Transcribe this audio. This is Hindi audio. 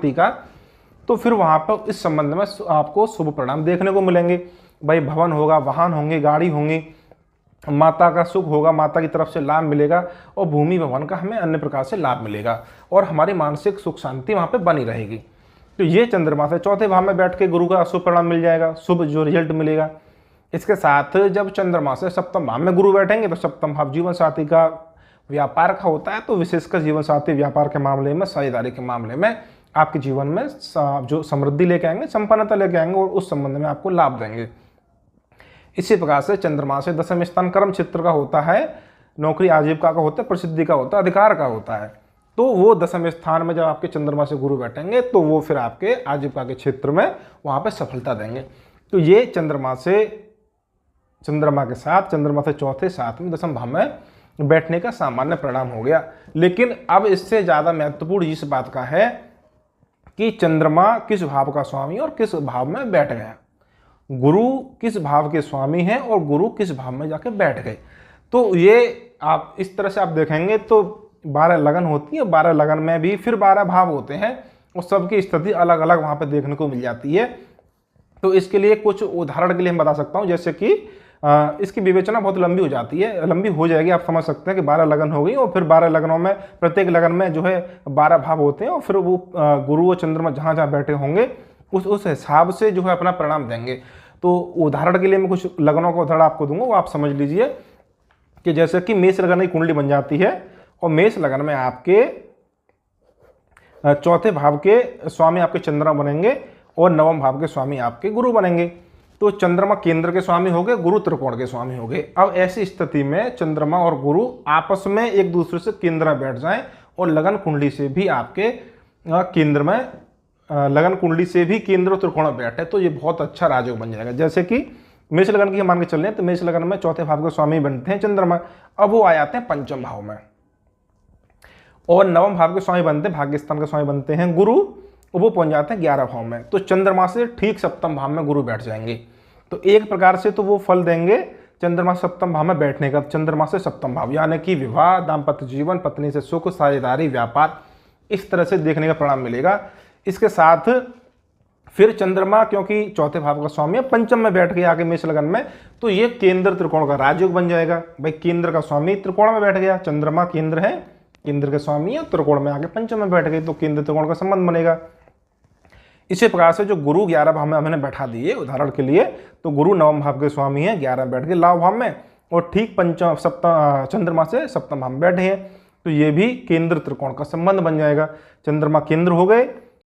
का, तो फिर वहाँ पर इस संबंध में आपको शुभ परिणाम देखने को मिलेंगे। भाई भवन होगा, वाहन होंगे, गाड़ी होंगी, माता का सुख होगा, माता की तरफ से लाभ मिलेगा, और भूमि भवन का हमें अन्य प्रकार से लाभ मिलेगा, और हमारी मानसिक सुख शांति वहाँ पे बनी रहेगी। तो ये चंद्रमा से चौथे भाव में बैठ के गुरु का शुभ परिणाम मिल जाएगा, शुभ जो रिजल्ट मिलेगा। इसके साथ जब चंद्रमा से सप्तम भाव में गुरु बैठेंगे, तो सप्तम भाव जीवन साथी का, व्यापार का होता है, तो विशेषकर जीवन साथी व्यापार के मामले में, साझेदारी के मामले में आपके जीवन में जो समृद्धि लेके आएंगे, संपन्नता लेके आएंगे, और उस संबंध में आपको लाभ देंगे। इसी प्रकार से चंद्रमा से दसम स्थान कर्म क्षेत्र का होता है, नौकरी आजीविका का होता है, प्रसिद्धि का होता है, अधिकार का होता है। तो वो दसम स्थान में जब आपके चंद्रमा से गुरु बैठेंगे, तो वो फिर आपके आजीविका के क्षेत्र में वहाँ पे सफलता देंगे। तो ये चंद्रमा के साथ, चंद्रमा से चौथे, सातवें, दसम भाव में बैठने का सामान्य परिणाम हो गया। लेकिन अब इससे ज़्यादा महत्वपूर्ण इस बात का है कि चंद्रमा किस भाव का स्वामी और किस भाव में बैठ गया, गुरु किस भाव के स्वामी हैं और गुरु किस भाव में जाके बैठ गए। तो ये आप इस तरह से आप देखेंगे तो 12 लगन होती है, 12 लगन में भी फिर 12 भाव होते हैं, और सबकी स्थिति अलग अलग वहाँ पे देखने को मिल जाती है। तो इसके लिए कुछ उदाहरण के लिए हम बता सकता हूँ, जैसे कि इसकी विवेचना बहुत लंबी हो जाती है, लंबी हो जाएगी। आप समझ सकते हैं कि 12 लगन हो गई, और फिर 12 लगनों में प्रत्येक लगन में जो है 12 भाव होते हैं, और फिर वो गुरु और चंद्रमा जहाँ जहाँ बैठे होंगे उस हिसाब से जो है अपना परिणाम देंगे। तो उदाहरण के लिए मैं कुछ लगनों का उदाहरण आपको दूंगा, वो आप समझ लीजिए। कि जैसे कि मेष लगन की कुंडली बन जाती है, और मेष लगन में आपके चौथे भाव के स्वामी आपके चंद्रमा बनेंगे, और नवम भाव के स्वामी आपके गुरु बनेंगे। तो चंद्रमा केंद्र के स्वामी हो गए, गुरु त्रिकोण के स्वामी हो गए। अब ऐसी स्थिति में चंद्रमा और गुरु आपस में एक दूसरे से केंद्र में बैठ जाएं, और लगन कुंडली से भी आपके केंद्र में, लगन कुंडली से भी केंद्र त्रिकोण में बैठे, तो ये बहुत अच्छा राजयोग बन जाएगा। जैसे कि मेष लगन की मान के चल रहे हैं, तो मेष लगन में चौथे भाव के स्वामी बनते हैं चंद्रमा, अब वो आ जाते हैं पंचम भाव में, और नवम भाव के स्वामी बनते हैं, भाग्य स्थान के स्वामी बनते हैं गुरु, वो पहुंच जाते हैं 11 भाव में। तो चंद्रमा से ठीक सप्तम भाव में गुरु बैठ जाएंगे। तो एक प्रकार से तो वो फल देंगे चंद्रमा सप्तम भाव में बैठने का, चंद्रमा से सप्तम भाव, यानी कि विवाह, दाम्पत्य जीवन, पत्नी से सुख, साझेदारी, व्यापार, इस तरह से देखने का परिणाम मिलेगा। इसके साथ फिर चंद्रमा क्योंकि चौथे भाव का स्वामी है, पंचम में बैठ गया आगे मेष लगन में, तो ये केंद्र त्रिकोण का राजयोग बन जाएगा। भाई केंद्र का स्वामी त्रिकोण में बैठ गया, चंद्रमा केंद्र है, केंद्र के स्वामी है, त्रिकोण में आगे पंचम में बैठ गए, तो केंद्र त्रिकोण का संबंध बनेगा। इसी प्रकार से जो गुरु 11 भाव में हमने बैठा दिए उदाहरण के लिए, तो गुरु नवम भाव के स्वामी है, 11 में बैठ गए लाभ भाव में, और ठीक पंचम सप्तम चंद्रमा से सप्तम भाव में बैठे हैं, तो ये भी केंद्र त्रिकोण का संबंध बन जाएगा। चंद्रमा केंद्र हो गए,